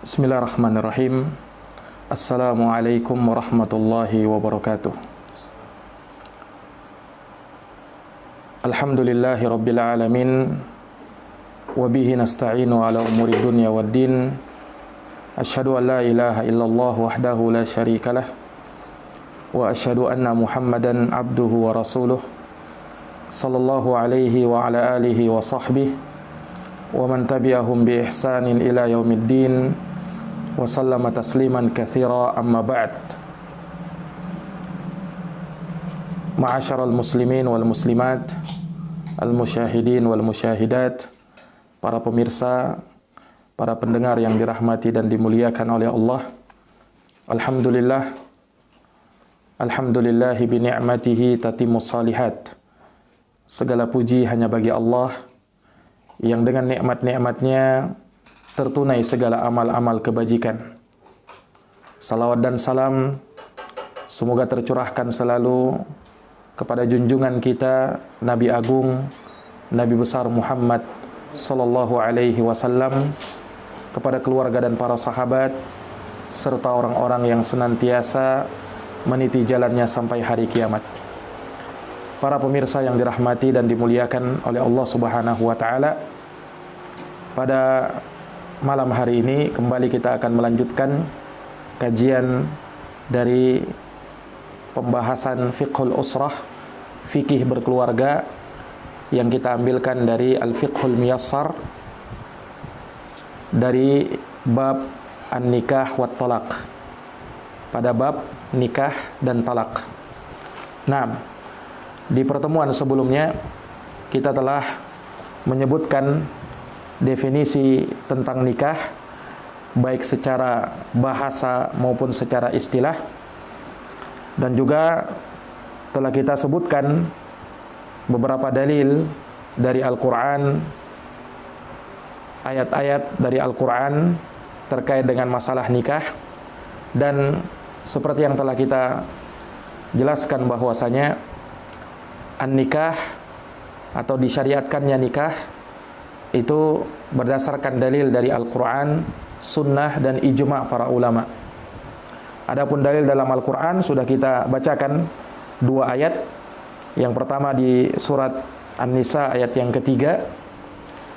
Bismillahirrahmanirrahim. Assalamualaikum warahmatullahi wabarakatuh. Alhamdulillahi rabbil alamin. Wabihi nasta'inu ala umuri dunya waddin. Asyhadu an la ilaha illallah wahdahu la syarikalah. Wa asyhadu anna Muhammadan abduhu wa rasuluh. Sallallahu alaihi wa ala alihi wa sahbihi wa man tabi'ahum bi ihsanin ila yaumiddin. Wa sallama tasliman katsira, amma ba'd. Ma'asyaral muslimin wal muslimat, al musyahidin wal musyahidat, para pemirsa, para pendengar yang dirahmati dan dimuliakan oleh Allah. Alhamdulillahi bi ni'matihi tatimmus shalihat. Segala puji hanya bagi Allah yang dengan nikmat-nikmatnya tertunai segala amal-amal kebajikan. Salawat dan salam semoga tercurahkan selalu kepada junjungan kita, Nabi Agung, Nabi besar Muhammad sallallahu alaihi wasallam, kepada keluarga dan para sahabat, serta orang-orang yang senantiasa meniti jalannya sampai hari kiamat. Para pemirsa yang dirahmati dan dimuliakan oleh Allah Subhanahu wa taala, pada malam hari ini kembali kita akan melanjutkan kajian dari pembahasan fiqhul usrah, fikih berkeluarga, yang kita ambilkan dari al-fiqhul miyassar, dari bab an-nikah wat talaq, pada bab nikah dan talak. Nah, di pertemuan sebelumnya kita telah menyebutkan definisi tentang nikah, baik secara bahasa maupun secara istilah, dan juga telah kita sebutkan beberapa dalil dari Al-Quran, ayat-ayat dari Al-Quran terkait dengan masalah nikah. Dan seperti yang telah kita jelaskan bahwasanya an-nikah atau disyariatkannya nikah itu berdasarkan dalil dari Al-Quran, sunnah, dan ijma' para ulama. Adapun dalil dalam Al-Quran sudah kita bacakan dua ayat. Yang pertama di surat An-Nisa ayat yang ketiga,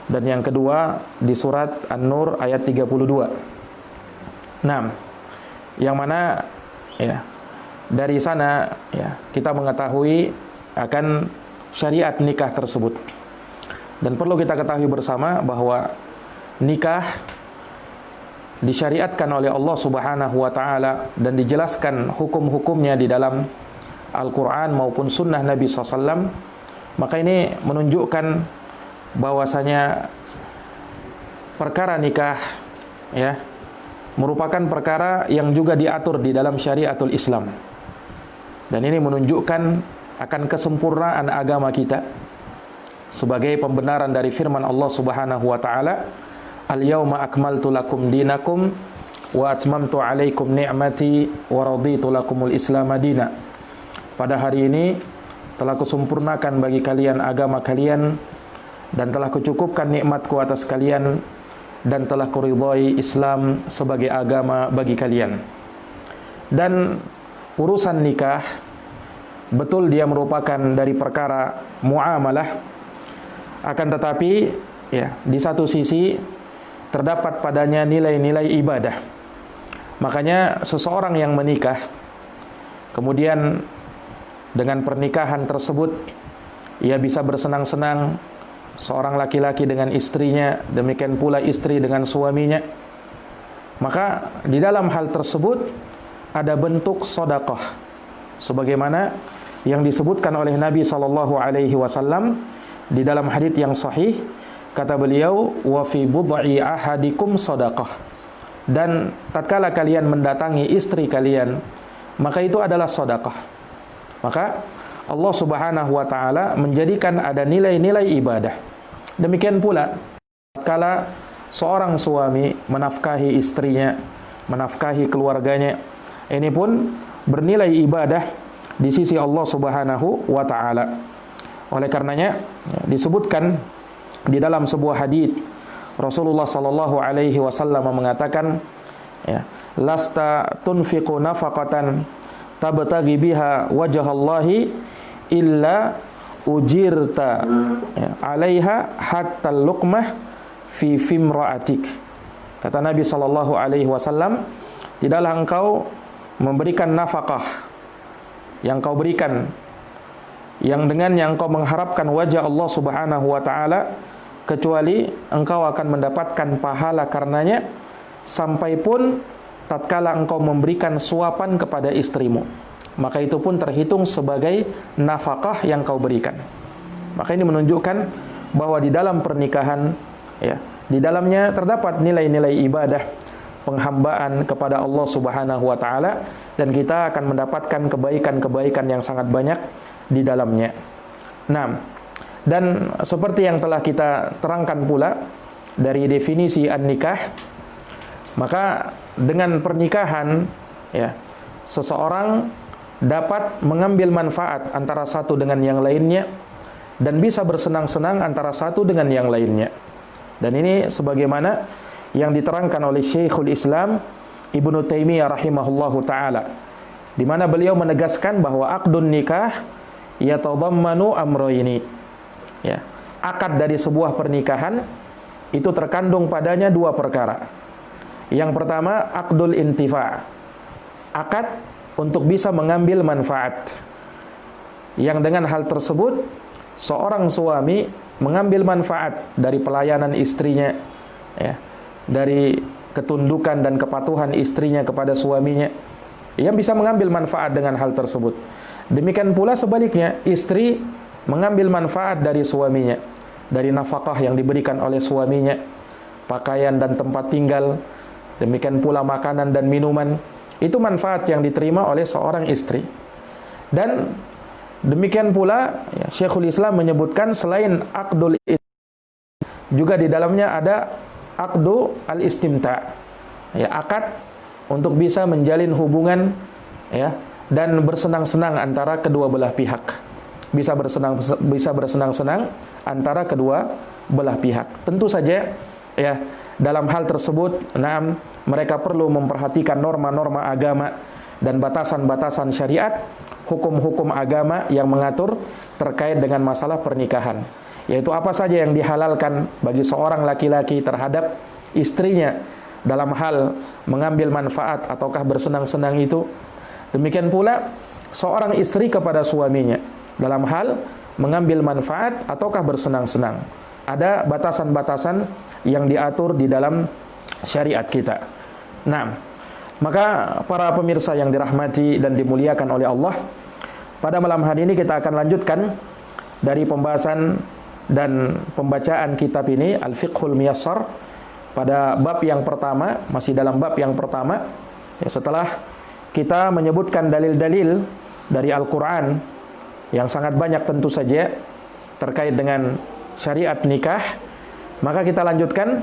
dan yang kedua di surat An-Nur ayat 32. Nah, yang mana ya, dari sana ya, kita mengetahui akan syariat nikah tersebut. Dan perlu kita ketahui bersama bahwa nikah disyariatkan oleh Allah Subhanahu wa taala dan dijelaskan hukum-hukumnya di dalam Al-Quran maupun sunnah Nabi SAW. Maka ini menunjukkan bahwasanya perkara nikah ya merupakan perkara yang juga diatur di dalam syariatul Islam. Dan ini menunjukkan akan kesempurnaan agama kita sebagai pembenaran dari firman Allah Subhanahu wa taala, "Al-yauma akmaltu lakum dinakum wa atmamtu 'alaikum ni'mati wa raditu lakumul Islam madina." Pada hari ini telah kusempurnakan bagi kalian agama kalian dan telah kucukupkan nikmatku atas kalian dan telah kuridhai Islam sebagai agama bagi kalian. Dan urusan nikah betul dia merupakan dari perkara muamalah, akan tetapi ya, di satu sisi terdapat padanya nilai-nilai ibadah. Makanya seseorang yang menikah, kemudian dengan pernikahan tersebut ia bisa bersenang-senang, seorang laki-laki dengan istrinya, demikian pula istri dengan suaminya. Maka di dalam hal tersebut ada bentuk sedekah, sebagaimana yang disebutkan oleh Nabi SAW di dalam hadits yang sahih. Kata beliau, wa fi bud'i ahadikum sedekah, dan tatkala kalian mendatangi istri kalian, maka itu adalah sedekah. Maka Allah Subhanahu wa taala menjadikan ada nilai-nilai ibadah. Demikian pula tatkala seorang suami menafkahi istrinya, menafkahi keluarganya, ini pun bernilai ibadah di sisi Allah Subhanahu wa taala. Oleh karenanya disebutkan di dalam sebuah hadits Rasulullah sallallahu alaihi wasallam mengatakan, ya, lasta tunfiqu nafaqatan tabtaghi biha wajhallahi illa ujirta, ya, 'alaiha hatta luqmah fi fimra'atik. Kata Nabi sallallahu alaihi wasallam, tidaklah engkau memberikan nafkah yang kau berikan yang dengannya engkau mengharapkan wajah Allah Subhanahu wa taala, kecuali engkau akan mendapatkan pahala karenanya, sampai pun tatkala engkau memberikan suapan kepada istrimu, maka itu pun terhitung sebagai nafkah yang kau berikan. Maka ini menunjukkan bahwa di dalam pernikahan, ya, di dalamnya terdapat nilai-nilai ibadah, penghambaan kepada Allah Subhanahu wa taala, dan kita akan mendapatkan kebaikan-kebaikan yang sangat banyak di dalamnya. Nah, dan seperti yang telah kita terangkan pula dari definisi an-nikah, maka dengan pernikahan, ya, seseorang dapat mengambil manfaat antara satu dengan yang lainnya dan bisa bersenang-senang antara satu dengan yang lainnya. Dan ini sebagaimana yang diterangkan oleh Syekhul Islam Ibnu Taimiyah rahimahullahu taala, di mana beliau menegaskan bahwa aqdun nikah yatadammanu amrayni. Ya, akad dari sebuah pernikahan itu terkandung padanya dua perkara. Yang pertama, aqdul intifa', akad untuk bisa mengambil manfaat, yang dengan hal tersebut seorang suami mengambil manfaat dari pelayanan istrinya, ya, dari ketundukan dan kepatuhan istrinya kepada suaminya, ia bisa mengambil manfaat dengan hal tersebut. Demikian pula sebaliknya, istri mengambil manfaat dari suaminya, dari nafkah yang diberikan oleh suaminya, pakaian dan tempat tinggal, demikian pula makanan dan minuman, itu manfaat yang diterima oleh seorang istri. Dan demikian pula, ya, Syekhul Islam menyebutkan selain aqdul juga di dalamnya ada aqdu al-istimta', ya, akad untuk bisa menjalin hubungan, ya, dan bersenang-senang antara kedua belah pihak. Bisa bersenang-senang antara kedua belah pihak. Tentu saja, ya, dalam hal tersebut, mereka perlu memperhatikan norma-norma agama dan batasan-batasan syariat, hukum-hukum agama yang mengatur terkait dengan masalah pernikahan. Yaitu apa saja yang dihalalkan bagi seorang laki-laki terhadap istrinya dalam hal mengambil manfaat ataukah bersenang-senang itu. Demikian pula seorang istri kepada suaminya dalam hal mengambil manfaat ataukah bersenang-senang. Ada batasan-batasan yang diatur di dalam syariat kita. Nah, maka para pemirsa yang dirahmati dan dimuliakan oleh Allah, pada malam hari ini kita akan lanjutkan dari pembahasan dan pembacaan kitab ini, Al-Fiqhul Miyassar, pada bab yang pertama, masih dalam bab yang pertama, ya, setelah kita menyebutkan dalil-dalil dari Al-Quran yang sangat banyak tentu saja terkait dengan syariat nikah, maka kita lanjutkan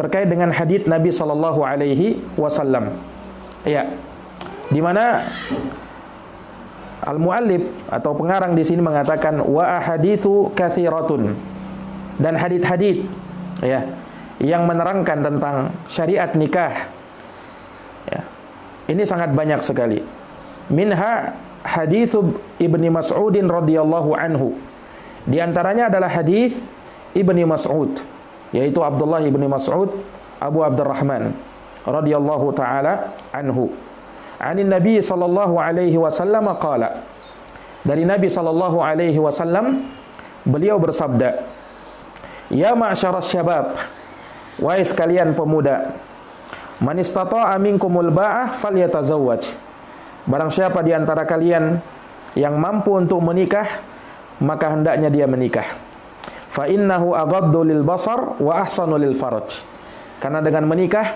terkait dengan hadits Nabi sallallahu alaihi wasallam. Ya, di mana al-muallif atau pengarang di sini mengatakan wa ahaditsu katsiratun, dan hadits-hadits, ya, yang menerangkan tentang syariat nikah, ya, ini sangat banyak sekali. Minha haditsu Ibni Mas'udin radhiyallahu anhu. Di antaranya adalah hadis Ibni Mas'ud, yaitu Abdullah Ibni Mas'ud Abu Abdurrahman radhiyallahu taala anhu. Anin Nabi sallallahu alaihi wasallam qala. Dari Nabi sallallahu alaihi wasallam beliau bersabda, "Ya ma'syaras syabab, wahai sekalian pemuda, man istata'a minkumul ba'ah falyatazawwaj." Barang siapa di antara kalian yang mampu untuk menikah, maka hendaknya dia menikah. Fa innahu aghaddu lil basar wa ahsanu lil faraj. Karena dengan menikah,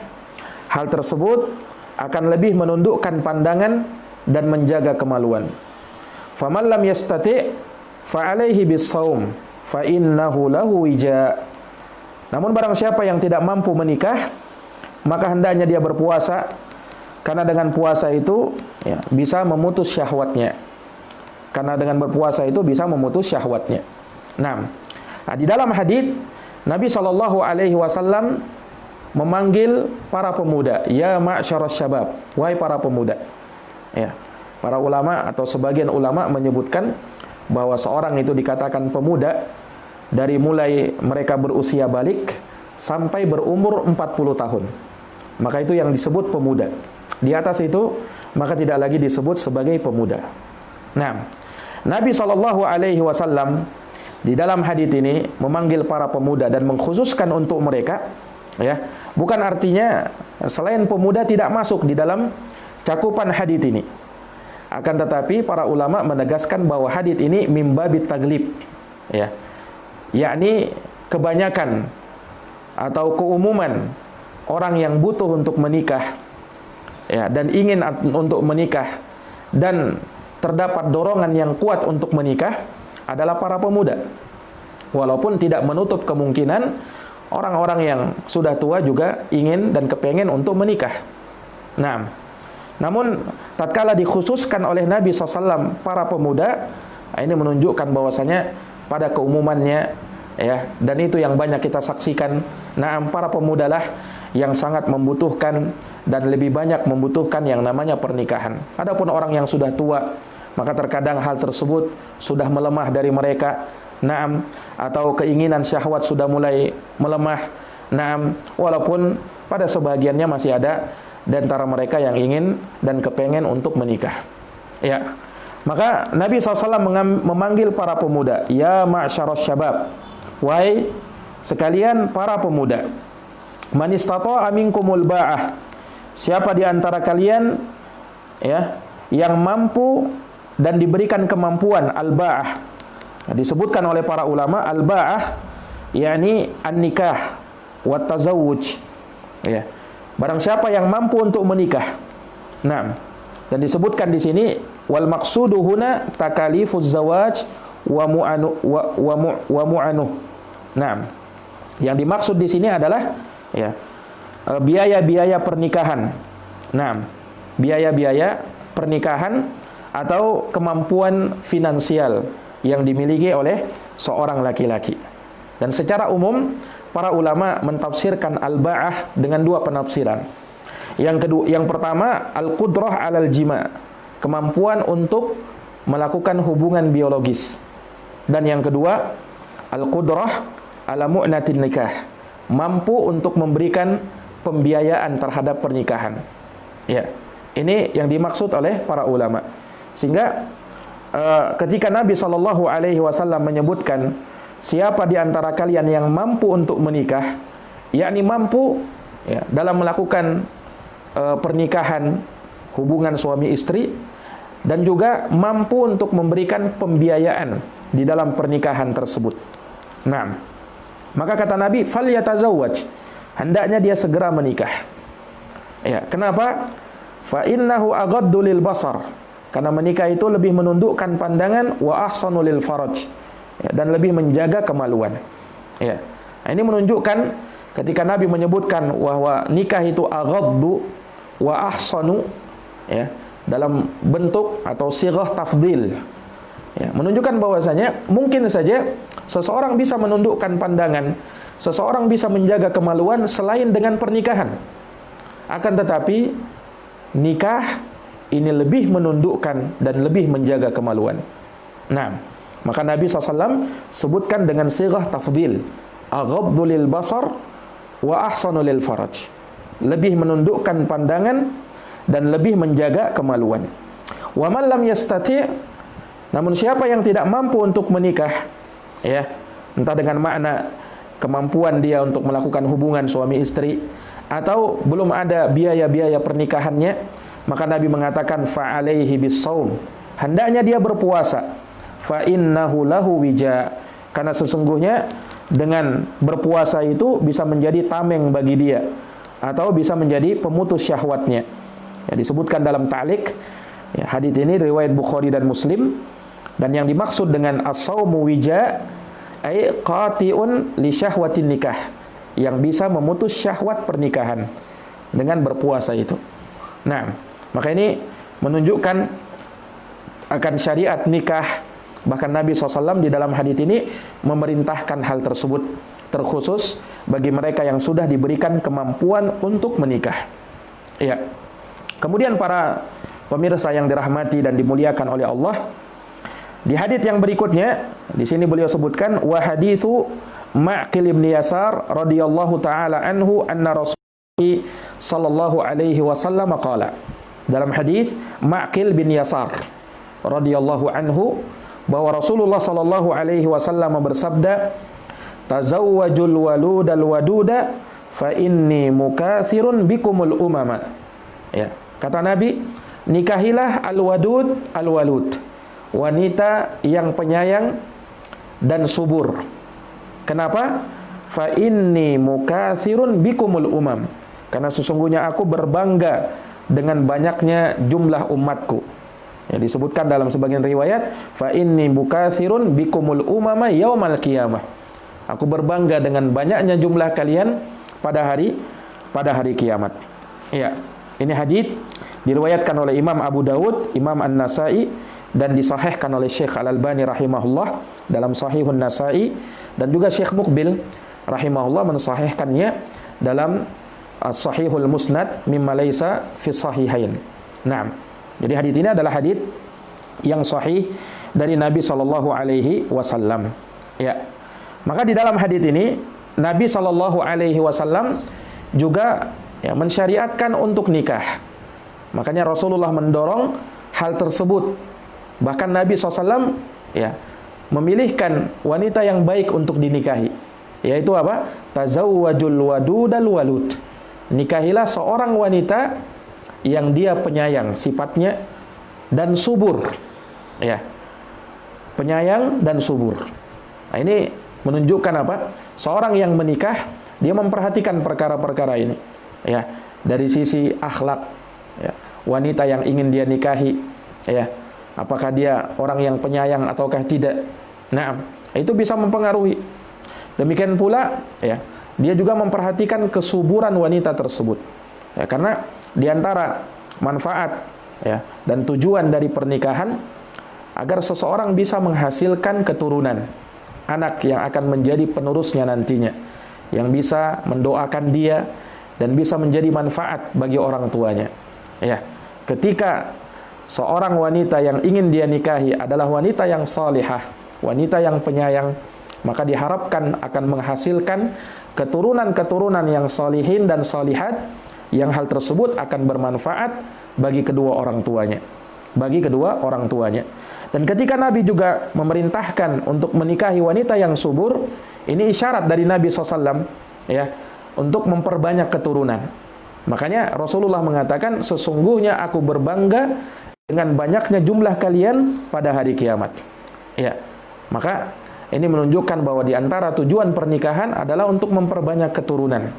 hal tersebut akan lebih menundukkan pandangan dan menjaga kemaluan. Faman lam yastati' fa alaihi bis-shaum fa innahu lahu wija. Namun barang siapa yang tidak mampu menikah, maka hendaknya dia berpuasa, karena dengan puasa itu, ya, bisa memutus syahwatnya. Karena dengan berpuasa itu bisa memutus syahwatnya. Nah, di dalam hadis Nabi sallallahu alaihi wasallam memanggil para pemuda, ya ma'syaras syabab, wahai para pemuda. Ya. Para ulama atau sebagian ulama menyebutkan bahwa seorang itu dikatakan pemuda dari mulai mereka berusia balik sampai berumur 40 tahun. Maka itu yang disebut pemuda. Di atas itu maka tidak lagi disebut sebagai pemuda. Nah, Nabi SAW di dalam hadits ini memanggil para pemuda dan mengkhususkan untuk mereka, ya. Bukan artinya selain pemuda tidak masuk di dalam cakupan hadits ini. Akan tetapi para ulama menegaskan bahwa hadits ini mimbabit taglib, ya. Yakni kebanyakan atau keumuman orang yang butuh untuk menikah, ya, dan ingin untuk menikah dan terdapat dorongan yang kuat untuk menikah adalah para pemuda. Walaupun tidak menutup kemungkinan orang-orang yang sudah tua juga ingin dan kepengen untuk menikah. Nah, namun tatkala dikhususkan oleh Nabi SAW para pemuda, ini menunjukkan bahwasanya pada keumumannya, ya, dan itu yang banyak kita saksikan. Nah, para pemudalah yang sangat membutuhkan dan lebih banyak membutuhkan yang namanya pernikahan. Adapun orang yang sudah tua, maka terkadang hal tersebut sudah melemah dari mereka. Naam, atau keinginan syahwat sudah mulai melemah. Naam, walaupun pada sebagiannya masih ada di antara mereka yang ingin dan kepengen untuk menikah. Ya. Maka Nabi SAW memanggil para pemuda, ya ma'syaras syabab, wahai sekalian para pemuda. Man istata'a minkumul ba'ah, siapa di antara kalian, ya, yang mampu dan diberikan kemampuan al-ba'ah. Disebutkan oleh para ulama al-ba'ah yakni an-nikah wa tazawuj, ya. Barang siapa yang mampu untuk menikah. Nah, dan disebutkan di sini wal maqsudu huna takalifuz zawaj wa mu'anu. Nah, yang dimaksud di sini adalah, ya, biaya-biaya pernikahan. Nah, biaya-biaya pernikahan atau kemampuan finansial yang dimiliki oleh seorang laki-laki. Dan secara umum para ulama mentafsirkan al-ba'ah dengan dua penafsiran. Yang pertama, al-qudrah 'alal jima', kemampuan untuk melakukan hubungan biologis. Dan yang kedua, al-qudrah 'ala mu'natin nikah, mampu untuk memberikan pembiayaan terhadap pernikahan. Ya, ini yang dimaksud oleh para ulama. Sehingga ketika Nabi SAW menyebutkan siapa di antara kalian yang mampu untuk menikah, yakni mampu, ya, dalam melakukan pernikahan, hubungan suami istri, dan juga mampu untuk memberikan pembiayaan di dalam pernikahan tersebut. Nah, maka kata Nabi, falyatazawwaj, hendaknya dia segera menikah. Ya, kenapa? Fa innahu aghaddu lil basar, karena menikah itu lebih menundukkan pandangan, wa ahsanu lil faraj, ya, dan lebih menjaga kemaluan. Ya. Nah, ini menunjukkan ketika Nabi menyebutkan bahwa nikah itu aghaddu wa ahsanu, ya, dalam bentuk atau sighah tafdil, ya, menunjukkan bahwasanya mungkin saja seseorang bisa menundukkan pandangan, seseorang bisa menjaga kemaluan selain dengan pernikahan. Akan tetapi nikah ini lebih menundukkan dan lebih menjaga kemaluan. Nah, maka Nabi SAW sebutkan dengan sighah tafdil, aghaddu lil basar wa ahsanu lil faraj, lebih menundukkan pandangan dan lebih menjaga kemaluan. Wa man lam yastati', namun siapa yang tidak mampu untuk menikah, ya, entah dengan makna kemampuan dia untuk melakukan hubungan suami istri atau belum ada biaya-biaya pernikahannya, maka Nabi mengatakan fa'alaihi bis-shaum, hendaknya dia berpuasa. Fa innahu lahu wija, karena sesungguhnya dengan berpuasa itu bisa menjadi tameng bagi dia atau bisa menjadi pemutus syahwatnya. Ya, disebutkan dalam ta'liq, ya, hadits ini riwayat Bukhari dan Muslim, dan yang dimaksud dengan as-shaumu wija ay qati'un li syahwatin nikah, yang bisa memutus syahwat pernikahan dengan berpuasa itu. Nah, maka ini menunjukkan akan syariat nikah. Bahkan Nabi SAW di dalam hadits ini memerintahkan hal tersebut. terkhusus bagi mereka yang sudah diberikan kemampuan untuk menikah. Ya. Kemudian para pemirsa yang dirahmati dan dimuliakan oleh Allah, di hadits yang berikutnya, di sini beliau sebutkan wa haditsu Ma'qil bin Yasar radhiyallahu taala anhu anna Rasulullah sallallahu alaihi wasallam qala. Dalam hadis Ma'qil bin Yasar radhiyallahu anhu bahwa Rasulullah sallallahu alaihi wasallam bersabda, "Tazawwajul waludal waduda fa inni mukatsirun bikumul umama." Ya, kata Nabi, nikahilah al-wadud al-walud, wanita yang penyayang dan subur. Kenapa? Fa inni mukatsirun bikumul umam. Karena sesungguhnya aku berbangga dengan banyaknya jumlah umatku. Ya, disebutkan dalam sebagian riwayat, fa inni mukatsirun bikumul umama yaumal qiyamah. Aku berbangga dengan banyaknya jumlah kalian pada hari kiamat. Ya, ini hadits diriwayatkan oleh Imam Abu Dawud, Imam An-Nasa'i, dan disahihkan oleh Syekh Al-Albani rahimahullah dalam Sahihun Nasa'i, dan juga Syekh Muqbil rahimahullah mensahihkannya dalam Sahihul Musnad mimma laisa fi sahihain. Naam. Jadi hadits ini adalah hadits yang sahih dari Nabi sallallahu alaihi wasallam. Ya. Maka di dalam hadits ini Nabi sallallahu alaihi wasallam juga mensyariatkan untuk nikah. Makanya Rasulullah mendorong hal tersebut. Bahkan Nabi SAW memilihkan wanita yang baik untuk dinikahi, yaitu apa? Tazawwajul wadudal walud. Nikahilah seorang wanita yang dia penyayang sifatnya dan subur. Ya. Penyayang dan subur. Nah, ini menunjukkan apa? Seorang yang menikah, dia memperhatikan perkara-perkara ini. Ya, dari sisi akhlak, ya, wanita yang ingin dia nikahi, ya, apakah dia orang yang penyayang ataukah tidak. Nah, itu bisa mempengaruhi. Demikian pula, ya, dia juga memperhatikan kesuburan wanita tersebut. Ya, karena diantara manfaat, ya, dan tujuan dari pernikahan agar seseorang bisa menghasilkan keturunan, anak yang akan menjadi penerusnya nantinya, yang bisa mendoakan dia dan bisa menjadi manfaat bagi orang tuanya. Ya, ketika seorang wanita yang ingin dia nikahi adalah wanita yang salihah, wanita yang penyayang, maka diharapkan akan menghasilkan keturunan-keturunan yang salihin dan salihat, yang hal tersebut akan bermanfaat bagi kedua orang tuanya. Dan ketika Nabi juga memerintahkan untuk menikahi wanita yang subur, ini isyarat dari Nabi SAW, ya, untuk memperbanyak keturunan. Makanya Rasulullah mengatakan, sesungguhnya aku berbangga dengan banyaknya jumlah kalian pada hari kiamat. Ya, maka ini menunjukkan bahwa di antara tujuan pernikahan adalah untuk memperbanyak keturunan.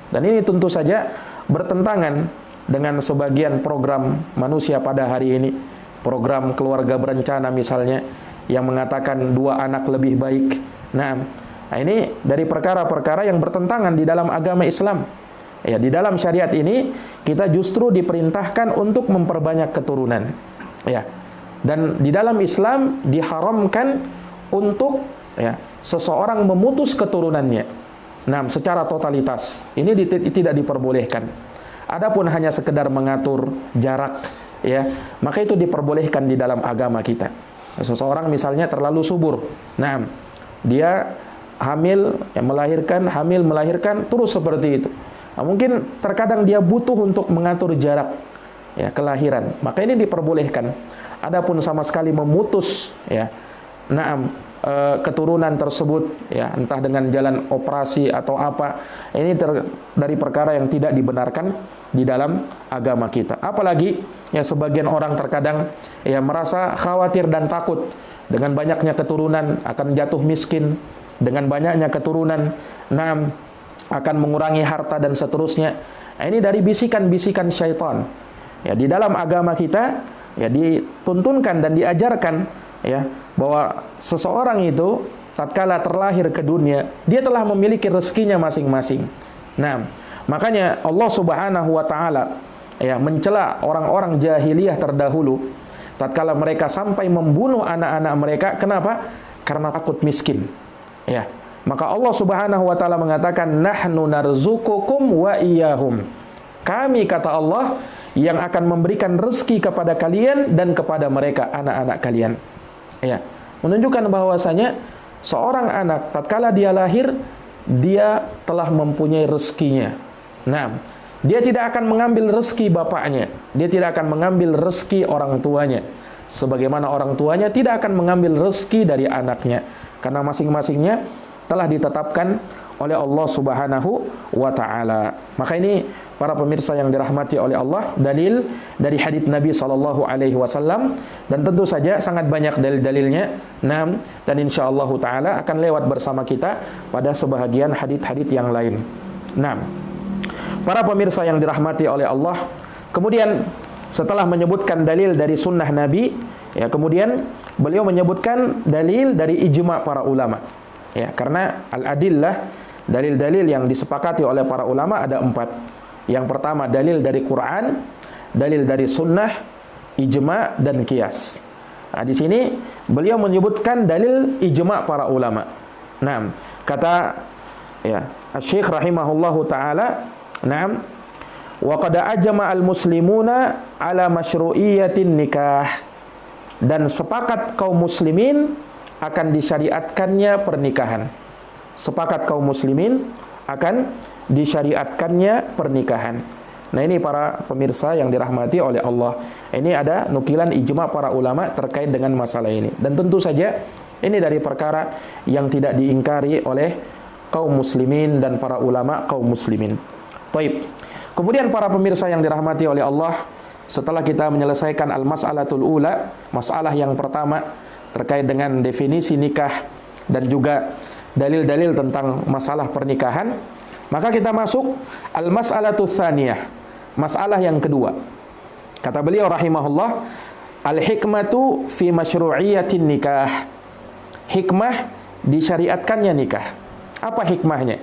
Dan ini tentu saja bertentangan dengan sebagian program manusia pada hari ini. Program keluarga berencana misalnya, yang mengatakan 2 anak lebih baik. Nah, ini dari perkara-perkara yang bertentangan di dalam agama Islam. Ya, di dalam syariat ini kita justru diperintahkan untuk memperbanyak keturunan. Ya. Dan di dalam Islam diharamkan untuk, ya, seseorang memutus keturunannya. Nah, secara totalitas ini tidak diperbolehkan. Adapun hanya sekedar mengatur jarak, ya, maka itu diperbolehkan di dalam agama kita. Seseorang misalnya terlalu subur, nah, dia hamil, ya, melahirkan terus seperti itu. Nah, mungkin terkadang dia butuh untuk mengatur jarak, ya, kelahiran, maka ini diperbolehkan. Adapun sama sekali memutus, ya, keturunan tersebut, ya, entah dengan jalan operasi atau apa, ini dari perkara yang tidak dibenarkan di dalam agama kita. Apalagi, ya, sebagian orang terkadang, ya, merasa khawatir dan takut dengan banyaknya keturunan akan jatuh miskin, dengan banyaknya keturunan akan mengurangi harta dan seterusnya. Nah, ini dari bisikan-bisikan syaitan. Ya, di dalam agama kita, ya, dituntunkan dan diajarkan, ya, bahwa seseorang itu tatkala terlahir ke dunia, dia telah memiliki rezekinya masing-masing. Nah, makanya Allah Subhanahu wa taala, ya, mencela orang-orang jahiliyah terdahulu tatkala mereka sampai membunuh anak-anak mereka. Kenapa? Karena takut miskin. Ya. Maka Allah Subhanahu wa taala mengatakan nahnu narzuqukum wa iyyahum. Kami, kata Allah, yang akan memberikan rezeki kepada kalian dan kepada mereka, anak-anak kalian. Ya, menunjukkan bahwasanya seorang anak tatkala dia lahir, dia telah mempunyai rezekinya. Nah, dia tidak akan mengambil rezeki bapaknya, dia tidak akan mengambil rezeki orang tuanya, sebagaimana orang tuanya tidak akan mengambil rezeki dari anaknya, karena masing-masingnya telah ditetapkan oleh Allah Subhanahu wa taala. Maka ini para pemirsa yang dirahmati oleh Allah, dalil dari hadits Nabi sallallahu alaihi wasallam, dan tentu saja sangat banyak dalil-dalilnya. Nah, dan insyaallah taala akan lewat bersama kita pada sebahagian hadits-hadits yang lain. Nah, para pemirsa yang dirahmati oleh Allah, kemudian setelah menyebutkan dalil dari sunnah Nabi, ya, kemudian beliau menyebutkan dalil dari ijma' para ulama. Ya, karena al-adillah, dalil-dalil yang disepakati oleh para ulama ada 4. Yang pertama dalil dari Quran, dalil dari sunnah, ijma' dan qiyas. Nah, di sini beliau menyebutkan dalil ijma' para ulama. Nah, kata ya Asy-Syaikh rahimahullahu taala, "Na'am, wa qad ajma al-muslimuna ala masyru'iyyatin nikah." Dan sepakat kaum muslimin akan disyariatkannya pernikahan. Sepakat kaum muslimin akan disyariatkannya pernikahan. Nah, ini para pemirsa yang dirahmati oleh Allah. Ini ada nukilan ijma' para ulama terkait dengan masalah ini. Dan tentu saja ini dari perkara yang tidak diingkari oleh kaum muslimin dan para ulama kaum muslimin. Taib. Kemudian para pemirsa yang dirahmati oleh Allah, setelah kita menyelesaikan al-mas'alatul ula, masalah yang pertama terkait dengan definisi nikah dan juga dalil-dalil tentang masalah pernikahan, maka kita masuk al-mas'alatul tsaniyah, masalah yang kedua. Kata beliau rahimahullah, al-hikmatu fi masyru'iyyatin nikah. Hikmah disyariatkannya nikah. Apa hikmahnya?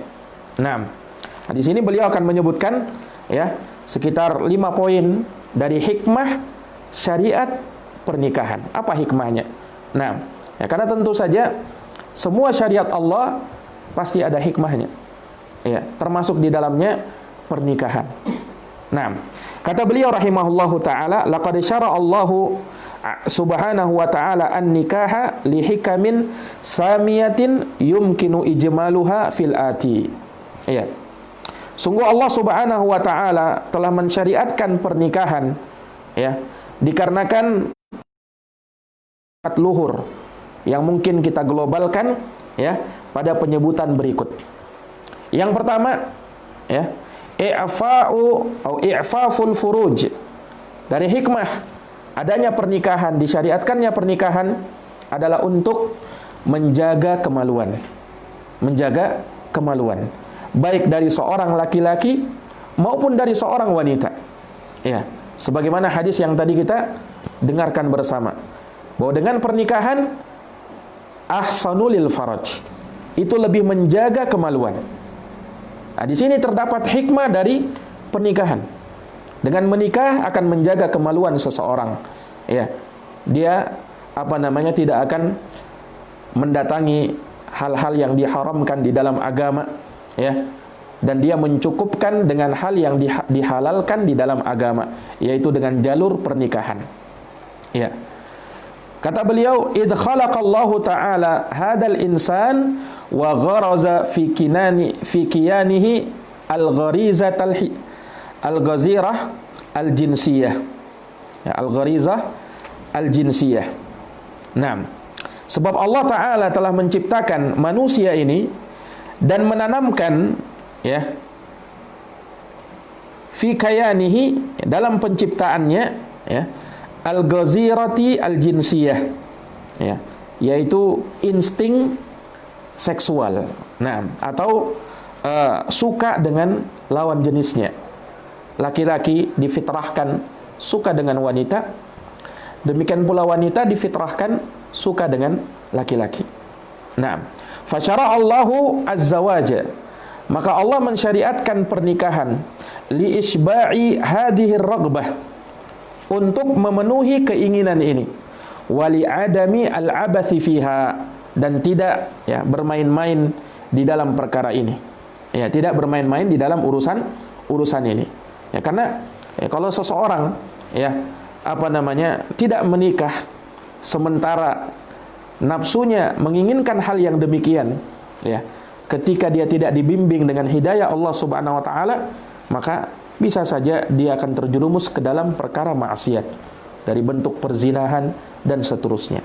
Nah, di sini beliau akan menyebutkan ya sekitar 5 poin dari hikmah syariat pernikahan. Apa hikmahnya? Nah, ya, karena tentu saja semua syariat Allah pasti ada hikmahnya. Ya, termasuk di dalamnya pernikahan. Nah, kata beliau rahimahullahu taala, laqad syara Allahu subhanahu wa ta'ala an-nikaha li hikamin samiyatin yumkinu ijmaluha fil ati. Ya. Sungguh Allah Subhanahu wa taala telah mensyariatkan pernikahan ya, dikarenakan luhur yang mungkin kita globalkan ya pada penyebutan berikut. Yang pertama ya, i'faful furuj. Dari hikmah adanya pernikahan, disyariatkannya pernikahan adalah untuk menjaga kemaluan. Menjaga kemaluan, baik dari seorang laki-laki maupun dari seorang wanita. Ya, sebagaimana hadis yang tadi kita dengarkan bersama, bahwa dengan pernikahan ahsanulil faraj, itu lebih menjaga kemaluan. Nah, di sini terdapat hikmah dari pernikahan. Dengan menikah akan menjaga kemaluan seseorang. Ya, dia tidak akan mendatangi hal-hal yang diharamkan di dalam agama, ya. Dan dia mencukupkan dengan hal yang dihalalkan di dalam agama, yaitu dengan jalur pernikahan. Ya. Kata beliau, "Id khalaqallahu ta'ala hadal insan wa gharaza fi kiyanihi al-ghazirah al-jinsiyah." Ya, al-gharizah al-jinsiyah. Nah, sebab Allah Ta'ala telah menciptakan manusia ini dan menanamkan ya fi kayanihi, dalam penciptaannya ya, al-ghazirati al-jinsiyah, ya, yaitu insting seksual. Nah, atau suka dengan lawan jenisnya. Laki-laki difitrahkan suka dengan wanita, demikian pula wanita difitrahkan suka dengan laki-laki. Nah, fasyara'allahu az-zawaja, maka Allah mensyariatkan pernikahan li isba'i hadhihi raghbah, untuk memenuhi keinginan ini, wali adami al-abathi fiha, dan tidak ya bermain-main di dalam perkara ini. Ya, tidak bermain-main di dalam urusan ini. Ya, karena kalau seseorang tidak menikah sementara nafsunya menginginkan hal yang demikian, ya, ketika dia tidak dibimbing dengan hidayah Allah Subhanahu wa taala, maka bisa saja dia akan terjerumus ke dalam perkara maksiat dari bentuk perzinahan dan seterusnya.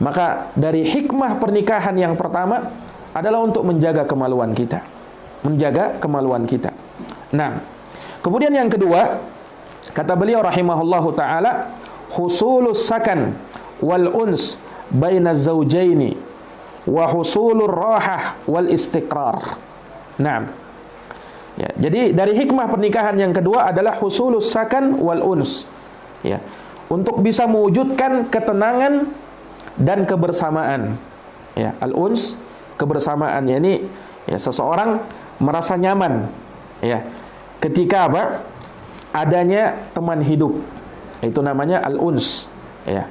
Maka dari hikmah pernikahan yang pertama adalah untuk menjaga kemaluan kita. Menjaga kemaluan kita. Nah, kemudian yang kedua, kata beliau rahimahullahu taala, husulus sakan wal uns baina zaujaini wa husulur rahah wal istiqrar. Nah, ya, jadi dari hikmah pernikahan yang kedua adalah husulus sakan wal uns. Ya, untuk bisa mewujudkan ketenangan dan kebersamaan. Ya, al-uns, kebersamaan. Ya, ini ya, seseorang merasa nyaman, ya, ketika apa? Adanya teman hidup. Itu namanya al-uns, ya.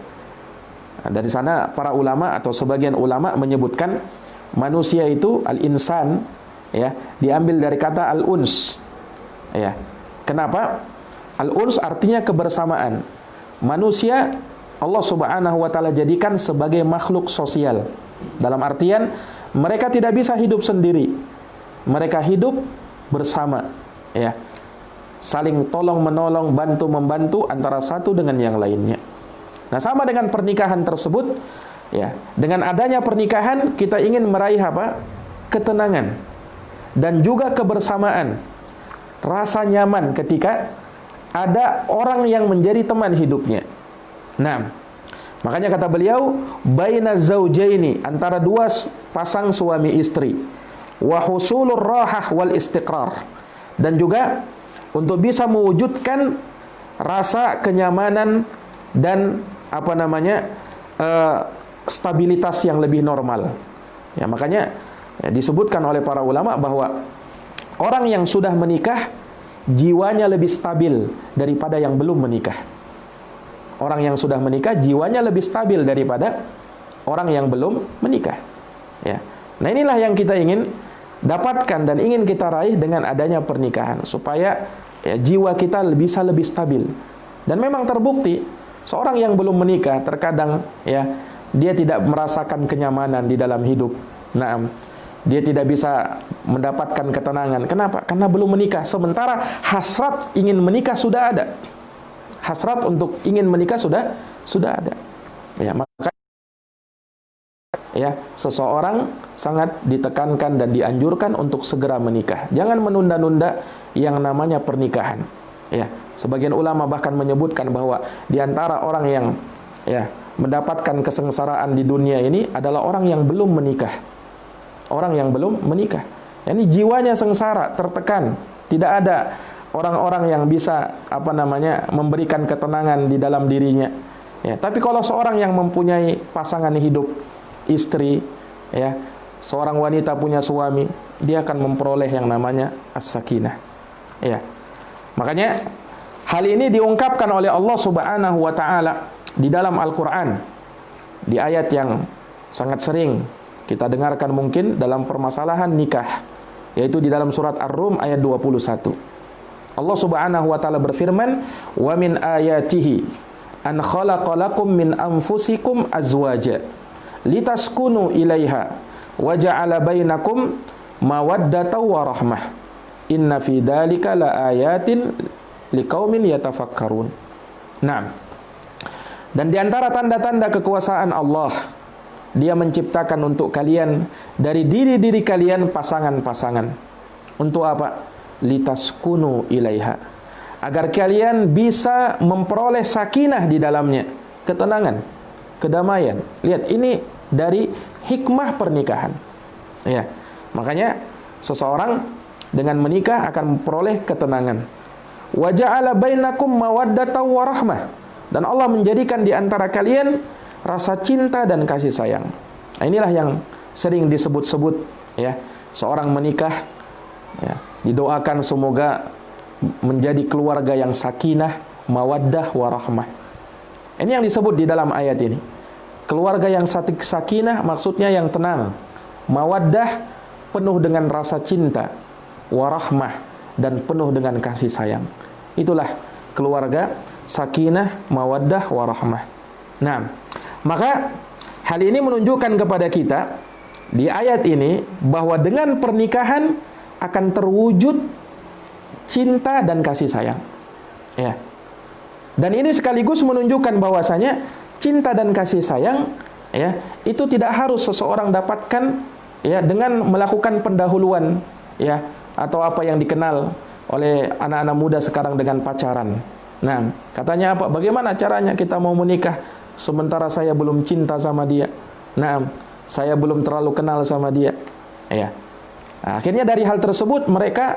Nah, dari sana para ulama atau sebagian ulama menyebutkan manusia itu al-insan, ya, diambil dari kata al-uns. Ya. Kenapa? Al-uns artinya kebersamaan. Manusia Allah Subhanahu wa taala jadikan sebagai makhluk sosial. Dalam artian mereka tidak bisa hidup sendiri. Mereka hidup bersama, ya. Saling tolong menolong, bantu membantu antara satu dengan yang lainnya. Nah, sama dengan pernikahan tersebut, ya. Dengan adanya pernikahan kita ingin meraih apa? Ketenangan dan juga kebersamaan. Rasa nyaman ketika ada orang yang menjadi teman hidupnya. Nah, makanya kata beliau, baina zaujaini, antara dua pasang suami istri, wa husulur rahah wal istiqrar, dan juga untuk bisa mewujudkan rasa kenyamanan dan stabilitas yang lebih normal. Ya, makanya disebutkan oleh para ulama bahwa orang yang sudah menikah jiwanya lebih stabil daripada yang belum menikah. Orang yang sudah menikah jiwanya lebih stabil daripada orang yang belum menikah. Ya. Nah, inilah yang kita ingin dapatkan dan ingin kita raih dengan adanya pernikahan, supaya ya, jiwa kita bisa lebih stabil. Dan memang terbukti seorang yang belum menikah terkadang ya dia tidak merasakan kenyamanan di dalam hidup. Nah, dia tidak bisa mendapatkan ketenangan. Kenapa? Karena belum menikah. Sementara hasrat ingin menikah sudah ada. Hasrat untuk ingin menikah sudah ada. Ya, maka ya, seseorang sangat ditekankan dan dianjurkan untuk segera menikah. Jangan menunda-nunda yang namanya pernikahan. Ya, sebagian ulama bahkan menyebutkan bahwa di antara orang yang ya mendapatkan kesengsaraan di dunia ini adalah orang yang belum menikah. Orang yang belum menikah. Ini jiwanya sengsara, tertekan, tidak ada orang-orang yang bisa memberikan ketenangan di dalam dirinya. Ya, tapi kalau seorang yang mempunyai pasangan hidup, istri, ya, seorang wanita punya suami, dia akan memperoleh yang namanya as-sakinah. Ya. Makanya hal ini diungkapkan oleh Allah Subhanahu wa taala di dalam Al-Qur'an di ayat yang sangat sering kita dengarkan mungkin dalam permasalahan nikah, yaitu di dalam surat Ar-Rum ayat 21. Allah Subhanahu wa taala berfirman, "Wa min ayatihi an khalaqalakum min anfusikum azwaja litaskunu ilaiha wa ja'ala bainakum mawaddatan wa rahmah. Inna fi dzalika laayatin liqaumin yatafakkarun." Nah, dan di antara tanda-tanda kekuasaan Allah, Dia menciptakan untuk kalian dari diri-diri kalian pasangan-pasangan. Untuk apa? Litaskunu ilaiha, agar kalian bisa memperoleh sakinah di dalamnya, ketenangan, kedamaian. Lihat, ini dari hikmah pernikahan. Ya, makanya seseorang dengan menikah akan memperoleh ketenangan. Wa ja'ala bainakum mawaddatan wa rahmah, dan Allah menjadikan di antara kalian rasa cinta dan kasih sayang. Nah, inilah yang sering disebut-sebut ya, seorang menikah ya, didoakan semoga menjadi keluarga yang sakinah, mawaddah, warahmah. Ini yang disebut di dalam ayat ini. Keluarga yang sakinah maksudnya yang tenang. Mawaddah penuh dengan rasa cinta, warahmah, dan penuh dengan kasih sayang. Itulah keluarga sakinah, mawaddah, warahmah. Nah, maka hal ini menunjukkan kepada kita di ayat ini bahwa dengan pernikahan akan terwujud cinta dan kasih sayang. Ya. Dan ini sekaligus menunjukkan bahwasanya cinta dan kasih sayang, ya, itu tidak harus seseorang dapatkan, ya, dengan melakukan pendahuluan, ya, atau apa yang dikenal oleh anak-anak muda sekarang dengan pacaran. Nah, katanya apa? Bagaimana caranya kita mau menikah sementara saya belum cinta sama dia? Nah, saya belum terlalu kenal sama dia. Ya. Nah, akhirnya dari hal tersebut mereka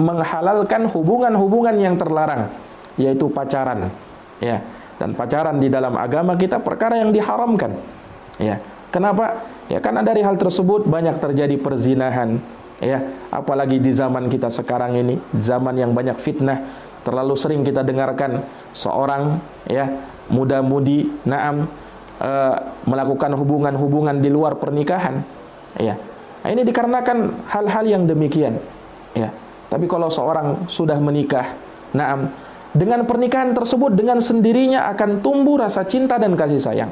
menghalalkan hubungan-hubungan yang terlarang, yaitu pacaran. Ya. Dan pacaran di dalam agama kita perkara yang diharamkan. Ya. Kenapa? Ya, karena dari hal tersebut banyak terjadi perzinahan. Ya, apalagi di zaman kita sekarang ini, zaman yang banyak fitnah. Terlalu sering kita dengarkan seorang, ya, muda-mudi melakukan hubungan-hubungan di luar pernikahan. Ya. Nah, ini dikarenakan hal-hal yang demikian. Ya. Tapi kalau seorang sudah menikah, dengan pernikahan tersebut dengan sendirinya akan tumbuh rasa cinta dan kasih sayang.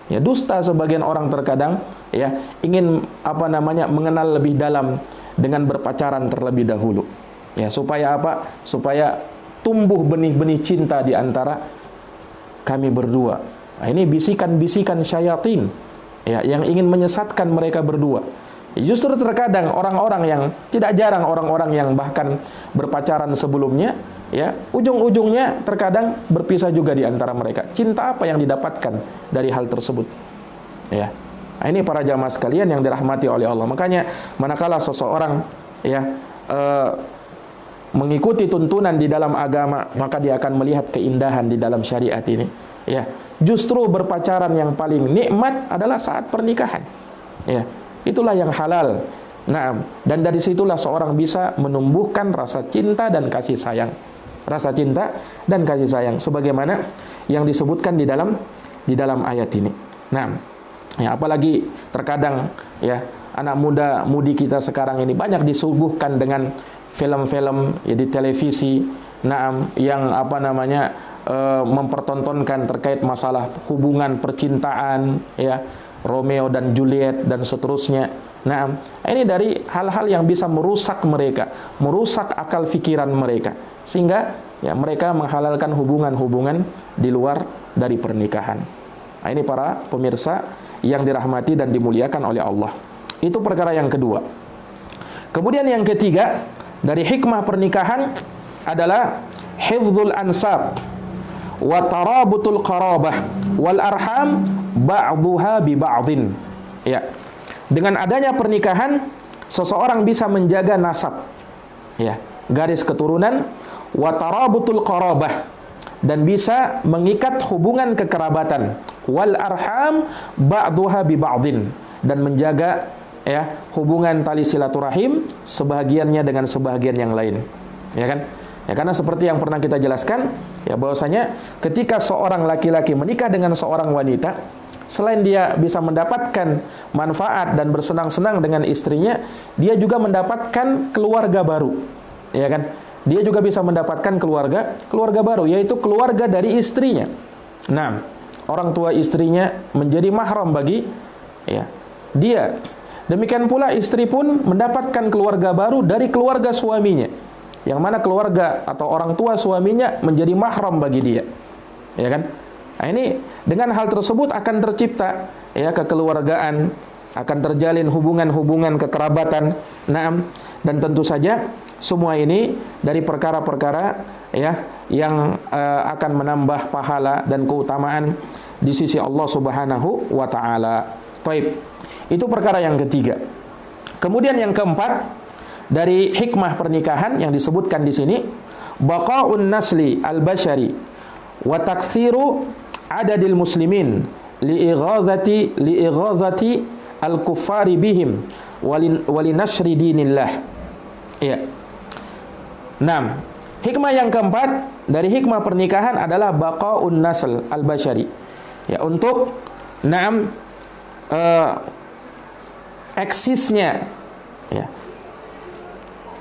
Ya, dusta sebagian orang terkadang, ya, ingin mengenal lebih dalam dengan berpacaran terlebih dahulu. Ya, supaya apa? Supaya tumbuh benih-benih cinta di antara kami berdua. Nah, ini bisikan-bisikan syayatin, ya, yang ingin menyesatkan mereka berdua. Justru terkadang orang-orang yang tidak jarang orang-orang yang bahkan berpacaran sebelumnya, ya, ujung-ujungnya terkadang berpisah juga di antara mereka. Cinta apa yang didapatkan dari hal tersebut? Ya. Nah, ini para jamaah sekalian yang dirahmati oleh Allah. Makanya manakala seseorang, ya, mengikuti tuntunan di dalam agama, maka dia akan melihat keindahan di dalam syariat ini. Ya. Justru berpacaran yang paling nikmat adalah saat pernikahan. Ya. Itulah yang halal. Nah, dan dari situlah seorang bisa menumbuhkan rasa cinta dan kasih sayang. Rasa cinta dan kasih sayang sebagaimana yang disebutkan di dalam ayat ini. Nah, ya, apalagi terkadang, ya, anak muda-mudi kita sekarang ini banyak disuguhkan dengan film-film, ya, di televisi, yang mempertontonkan terkait masalah hubungan percintaan, ya, Romeo dan Juliet dan seterusnya. Nah, ini dari hal-hal yang bisa merusak mereka, merusak akal fikiran mereka, sehingga, ya, mereka menghalalkan hubungan-hubungan di luar dari pernikahan. Nah, ini para pemirsa yang dirahmati dan dimuliakan oleh Allah. Itu perkara yang kedua. Kemudian yang ketiga, dari hikmah pernikahan adalah hifdzul ansab wa tarabutul qarabah wal arham ba'dhuha bi ba'dhin. Ya. Dengan adanya pernikahan, seseorang bisa menjaga nasab, ya, garis keturunan, wa tarabutul qarabah, dan bisa mengikat hubungan kekerabatan, wal arham ba'dhuha bi ba'dhin, dan menjaga, ya, hubungan tali silaturahim sebahagiannya dengan sebahagian yang lain. Ya kan? Ya, karena seperti yang pernah kita jelaskan, ya, bahwasanya ketika seorang laki-laki menikah dengan seorang wanita, selain dia bisa mendapatkan manfaat dan bersenang-senang dengan istrinya, dia juga mendapatkan keluarga baru. Ya kan? Dia juga bisa mendapatkan keluarga baru, yaitu keluarga dari istrinya. Nah, orang tua istrinya menjadi mahram bagi, ya, dia. Demikian pula istri pun mendapatkan keluarga baru dari keluarga suaminya, yang mana keluarga atau orang tua suaminya menjadi mahram bagi dia. Ya kan? Nah, ini dengan hal tersebut akan tercipta, ya, kekeluargaan, akan terjalin hubungan-hubungan kekerabatan. Naam, dan tentu saja semua ini dari perkara-perkara, ya, yang akan menambah pahala dan keutamaan di sisi Allah Subhanahu wa taala. Baik. Itu perkara yang ketiga. Kemudian yang keempat, dari hikmah pernikahan yang disebutkan di sini, baqaun nasli al-bashari wa taksiru adadil muslimin li'ighadhati al-kuffari bihim walinashri dinillah. Ya. 6. Hikmah yang keempat dari hikmah pernikahan adalah baqaun nasl al-bashari. Ya, untuk eksisnya, ya,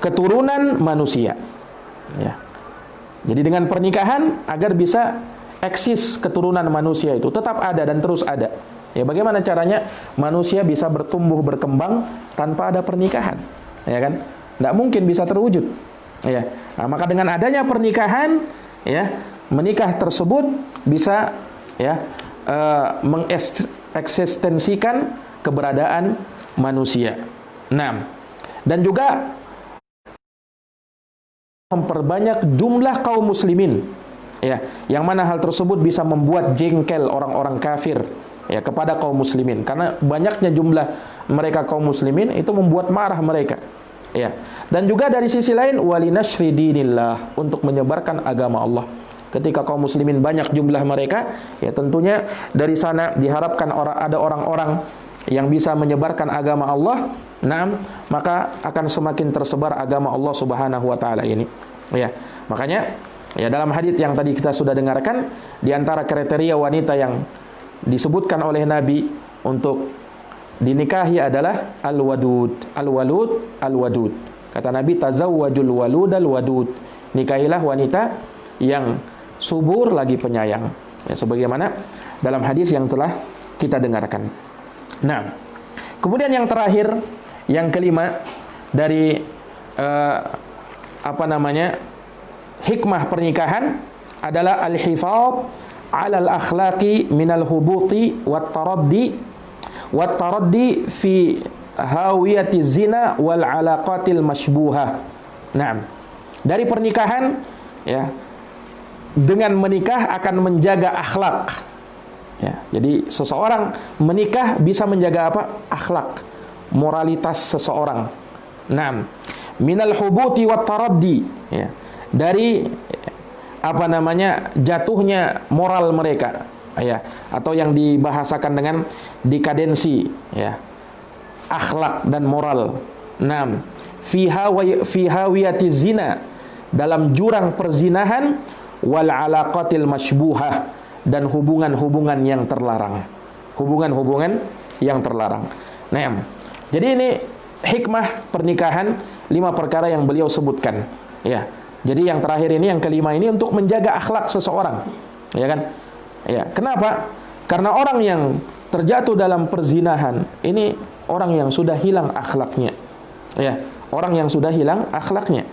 keturunan manusia. Ya. Jadi dengan pernikahan agar bisa eksis keturunan manusia itu tetap ada dan terus ada. Ya, bagaimana caranya manusia bisa bertumbuh berkembang tanpa ada pernikahan? Ya kan? Tidak mungkin bisa terwujud. Ya. Nah, maka dengan adanya pernikahan, ya, menikah tersebut bisa, ya, mengeksistensikan keberadaan manusia. Nah, dan juga memperbanyak jumlah kaum muslimin, ya, yang mana hal tersebut bisa membuat jengkel orang-orang kafir, ya, kepada kaum muslimin, karena banyaknya jumlah mereka kaum muslimin itu membuat marah mereka, ya. Dan juga dari sisi lain walinashri dinillah, untuk menyebarkan agama Allah. Ketika kaum muslimin banyak jumlah mereka, ya, tentunya dari sana diharapkan ada orang-orang yang bisa menyebarkan agama Allah. Nah, maka akan semakin tersebar agama Allah Subhanahu wa taala ini. Ya. Makanya, ya, dalam hadits yang tadi kita sudah dengarkan, di antara kriteria wanita yang disebutkan oleh Nabi untuk dinikahi adalah al-wadud. Al-walud, al-wadud. Kata Nabi, tazawwajul walud al-wadud. Nikahilah wanita yang subur lagi penyayang. Ya, sebagaimana dalam hadis yang telah kita dengarkan. Nah, kemudian yang terakhir, yang kelima dari hikmah pernikahan adalah al-hifadz 'ala al-akhlaqi minal hubuti wat taraddi fi hawiyati zina wal alaqatil masybuhah. Nah, dari pernikahan, ya, dengan menikah akan menjaga akhlak. Ya, jadi seseorang menikah bisa menjaga apa? Akhlak, moralitas seseorang. Nah, minal hubuti wat taraddi, ya, dari jatuhnya moral mereka, ya, atau yang dibahasakan dengan dekadensi, ya, akhlak dan moral. Nah, fi hawiyati zina, dalam jurang perzinahan, wal alaqatil masybuhah, dan hubungan-hubungan yang terlarang. Hubungan-hubungan yang terlarang. Nah, jadi ini hikmah pernikahan, 5 perkara yang beliau sebutkan. Ya. Jadi yang terakhir ini, yang kelima ini, untuk menjaga akhlak seseorang. Ya kan? Ya. Kenapa? Karena orang yang terjatuh dalam perzinahan ini orang yang sudah hilang akhlaknya. Ya, orang yang sudah hilang akhlaknya.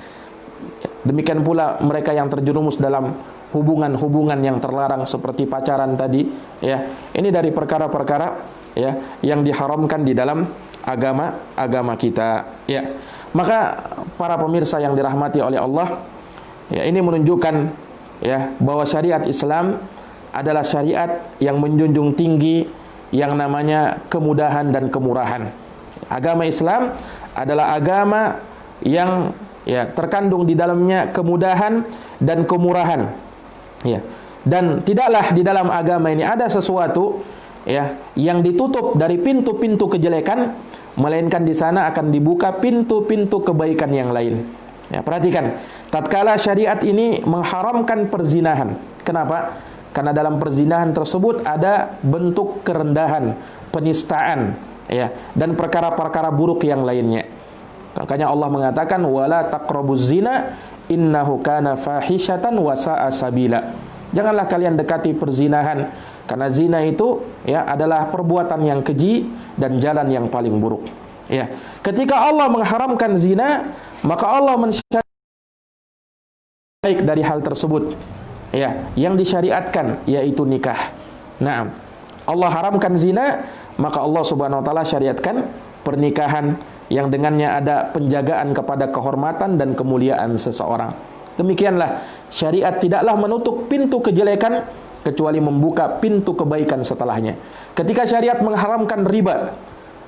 Demikian pula mereka yang terjerumus dalam hubungan-hubungan yang terlarang seperti pacaran tadi, ya. Ini dari perkara-perkara, ya, yang diharamkan di dalam agama kita, ya. Maka para pemirsa yang dirahmati oleh Allah, ya, ini menunjukkan, ya, bahwa syariat Islam adalah syariat yang menjunjung tinggi yang namanya kemudahan dan kemurahan. Agama Islam adalah agama yang, ya, terkandung di dalamnya kemudahan dan kemurahan. Ya. Dan tidaklah di dalam agama ini ada sesuatu, ya, yang ditutup dari pintu-pintu kejelekan, melainkan di sana akan dibuka pintu-pintu kebaikan yang lain. Ya, perhatikan, tatkala syariat ini mengharamkan perzinahan. Kenapa? Karena dalam perzinahan tersebut ada bentuk kerendahan, penistaan, ya, dan perkara-perkara buruk yang lainnya. Makanya Allah mengatakan wala taqrabuz zina innahu kana fahisyatan wa sa'a sabila. Janganlah kalian dekati perzinahan, karena zina itu, ya, adalah perbuatan yang keji dan jalan yang paling buruk. Ya. Ketika Allah mengharamkan zina, maka Allah mensyariatkan baik dari hal tersebut, ya, yang disyariatkan yaitu nikah. Nah, Allah haramkan zina, maka Allah Subhanahu wa taala syariatkan pernikahan yang dengannya ada penjagaan kepada kehormatan dan kemuliaan seseorang. Demikianlah syariat tidaklah menutup pintu kejelekan kecuali membuka pintu kebaikan setelahnya. Ketika syariat mengharamkan riba,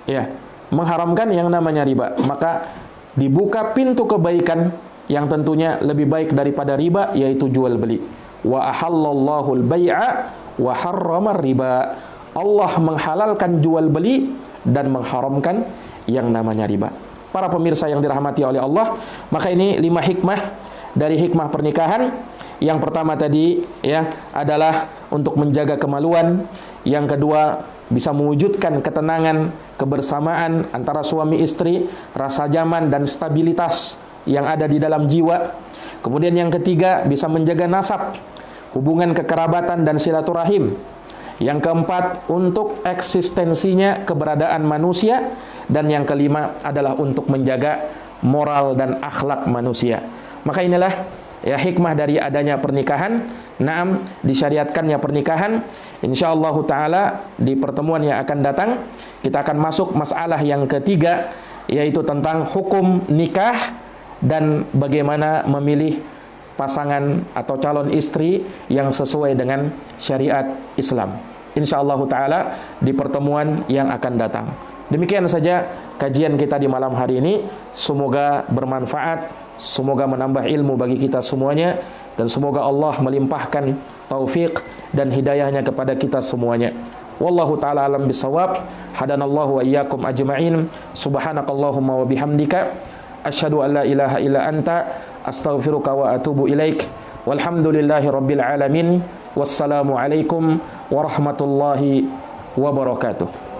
ya, mengharamkan yang namanya riba, maka dibuka pintu kebaikan yang tentunya lebih baik daripada riba, yaitu jual beli. Wa ahallallahu al-bai'a wa harrama riba. Allah menghalalkan jual beli dan mengharamkan yang namanya riba. Para pemirsa yang dirahmati oleh Allah, maka ini 5 hikmah dari hikmah pernikahan. Yang pertama tadi, ya, adalah untuk menjaga kemaluan. Yang kedua, bisa mewujudkan ketenangan, kebersamaan antara suami istri, rasa nyaman dan stabilitas yang ada di dalam jiwa. Kemudian yang ketiga, bisa menjaga nasab, hubungan kekerabatan dan silaturahim. Yang keempat, untuk eksistensinya keberadaan manusia. Dan yang kelima adalah untuk menjaga moral dan akhlak manusia. Maka inilah ya hikmah dari adanya pernikahan. Naam, disyariatkannya pernikahan. Insyaallah taala di pertemuan yang akan datang kita akan masuk masalah yang ketiga, yaitu tentang hukum nikah dan bagaimana memilih pasangan atau calon istri yang sesuai dengan syariat Islam. Insyaallah taala di pertemuan yang akan datang. Demikian saja kajian kita di malam hari ini. Semoga bermanfaat, semoga menambah ilmu bagi kita semuanya, dan semoga Allah melimpahkan taufik dan hidayahnya kepada kita semuanya. Wallahu ta'ala alam bisawab. Hadanallahu wa iyyakum ajma'in. Subhanakallahumma wa bihamdika asyhadu an la ilaha illa anta astaghfiruka wa atubu ilaik. Walhamdulillahi rabbil alamin. Wassalamu alaikum warahmatullahi wabarakatuh.